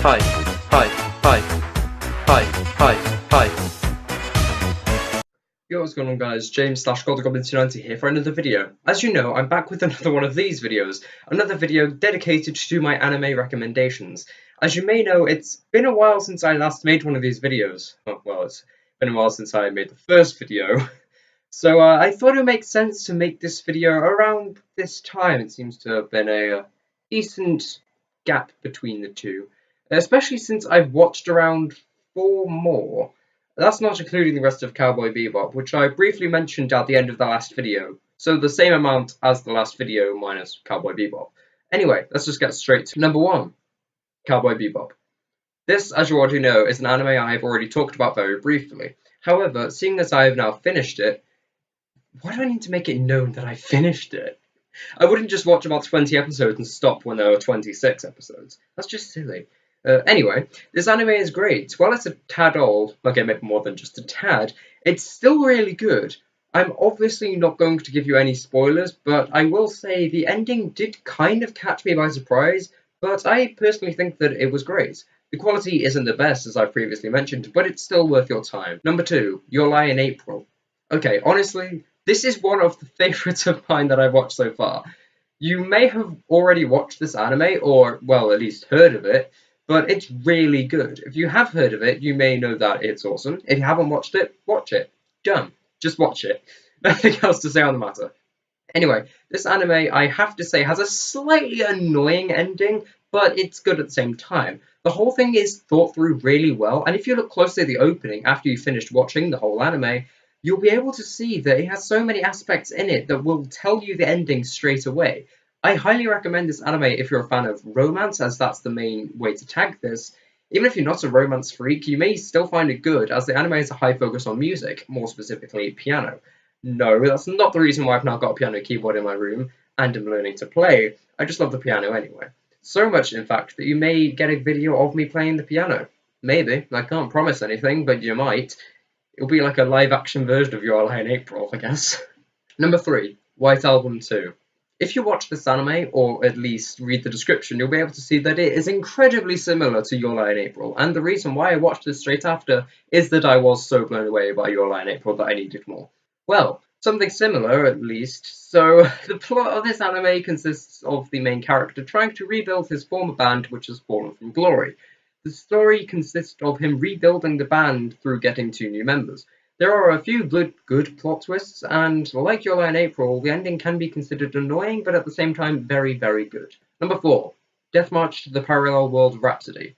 hi, hi, hi, hi, hi, hi. Yo, what's going on guys, James/GoldenGoblin290 here for another video. As you know, I'm back with another one of these videos, another video dedicated to my anime recommendations. As you may know, it's been a while since I last made one of these videos. Oh, well, it's been a while since I made the first video. So I thought it would make sense to make this video around this time. It seems to have been a decent gap between the two, especially since I've watched around 4 more. That's not including the rest of Cowboy Bebop, which I briefly mentioned at the end of the last video. So the same amount as the last video minus Cowboy Bebop. Anyway, let's just get straight to number 1, Cowboy Bebop. This, as you already know, is an anime I have already talked about very briefly. However, seeing as I have now finished it, why do I need to make it known that I finished it? I wouldn't just watch about 20 episodes and stop when there were 26 episodes. That's just silly. Anyway, this anime is great. While it's a tad old, okay, maybe more than just a tad, it's still really good. I'm obviously not going to give you any spoilers, but I will say the ending did kind of catch me by surprise, but I personally think that it was great. The quality isn't the best, as I previously mentioned, but it's still worth your time. Number 2, Your Lie in April. Okay, honestly, this is one of the favourites of mine that I've watched so far. You may have already watched this anime, or, well, at least heard of it, but it's really good. If you have heard of it, you may know that it's awesome. If you haven't watched it, watch it. Done. Just watch it. Nothing else to say on the matter. Anyway, this anime, I have to say, has a slightly annoying ending, but it's good at the same time. The whole thing is thought through really well, and if you look closely at the opening after you've finished watching the whole anime, you'll be able to see that it has so many aspects in it that will tell you the ending straight away. I highly recommend this anime if you're a fan of romance, as that's the main way to tag this. Even if you're not a romance freak, you may still find it good, as the anime has a high focus on music, more specifically piano. No, that's not the reason why I've now got a piano keyboard in my room, and am learning to play. I just love the piano anyway. So much, in fact, that you may get a video of me playing the piano. Maybe. I can't promise anything, but you might. It'll be like a live-action version of Your Lie in April, I guess. Number 3, White Album 2. If you watch this anime, or at least read the description, you'll be able to see that it is incredibly similar to Your Lie in April, and the reason why I watched this straight after is that I was so blown away by Your Lie in April that I needed more. Well, something similar at least. So, the plot of this anime consists of the main character trying to rebuild his former band which has fallen from glory. The story consists of him rebuilding the band through getting 2 new members. There are a few good plot twists, and like Your Lie in April, the ending can be considered annoying, but at the same time very, very good. Number 4, Death March to the Parallel World Rhapsody.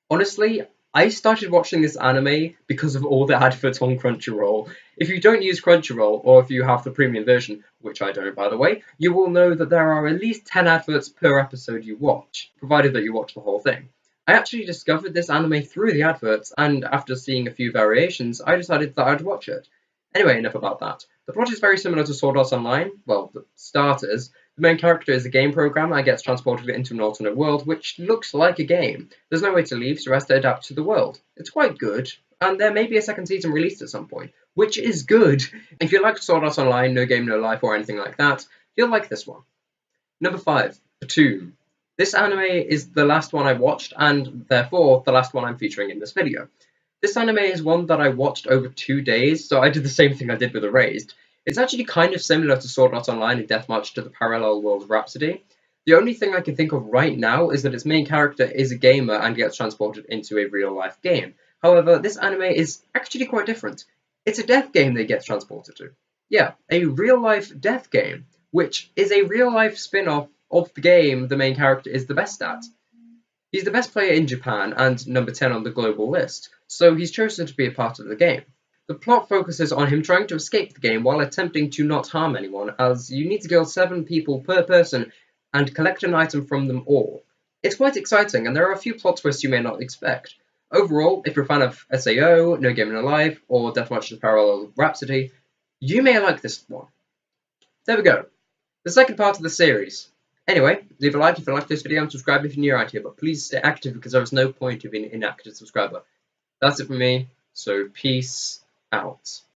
Honestly, I started watching this anime because of all the adverts on Crunchyroll. If you don't use Crunchyroll, or if you have the premium version, which I don't by the way, you will know that there are at least 10 adverts per episode you watch, provided that you watch the whole thing. I actually discovered this anime through the adverts, and after seeing a few variations, I decided that I'd watch it. Anyway, enough about that. The plot is very similar to Sword Art Online. Well, the starters. The main character is a game programmer and gets transported into an alternate world, which looks like a game. There's no way to leave, so he has to adapt to the world. It's quite good, and there may be a second season released at some point, which is good. If you like Sword Art Online, No Game No Life, or anything like that, you'll like this one. Number 5, Platoon. This anime is the last one I watched, and therefore the last one I'm featuring in this video. This anime is one that I watched over 2 days, so I did the same thing I did with Erased. It's actually kind of similar to Sword Art Online and Death March to the Parallel World Rhapsody. The only thing I can think of right now is that its main character is a gamer and gets transported into a real-life game. However, this anime is actually quite different. It's a death game they get transported to. Yeah, a real-life death game, which is a real-life spin-off of the game the main character is the best at. He's the best player in Japan and number 10 on the global list, so he's chosen to be a part of the game. The plot focuses on him trying to escape the game while attempting to not harm anyone, as you need to kill 7 people per person and collect an item from them all. It's quite exciting, and there are a few plot twists you may not expect. Overall, if you're a fan of SAO, No Game No Life, or Death March to the Parallel Rhapsody, you may like this one. There we go. The second part of the series. Anyway, leave a like if you like this video and subscribe if you're new around here, but please stay active because there is no point of being an inactive subscriber. That's it from me, so peace out.